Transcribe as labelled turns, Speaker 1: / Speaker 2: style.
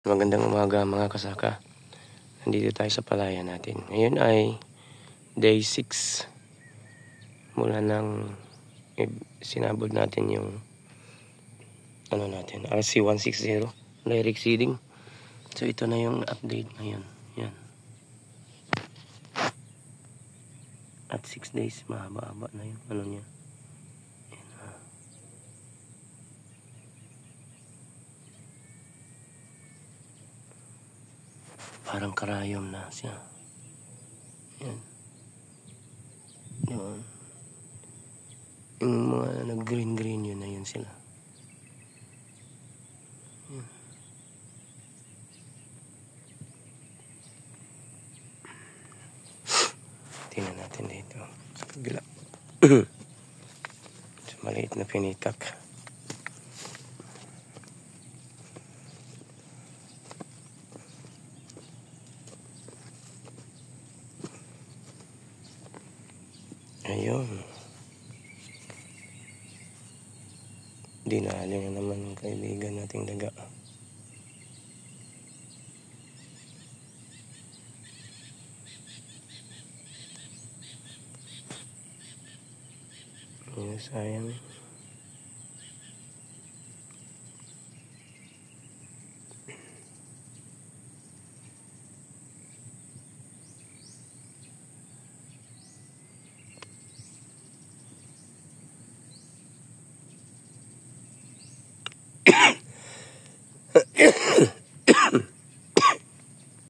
Speaker 1: Magandang umaga mga kasaka. Nandito tayo sa palayan natin. Ngayon ay day 6 mula nang sinabod natin yung RC160 direct seeding. So ito na yung update ngayon. Yan. At 6 days mahaba-haba na yung niya. Parang karayom na siya. Yan. Yun. Yung mga nag-green yun na yun sila. Yan. Tingnan natin dito. Sa kabila. Sa maliit na pinikak. Ayun. Dinali na naman ng kaibigan nating daga. Ayun, sayang.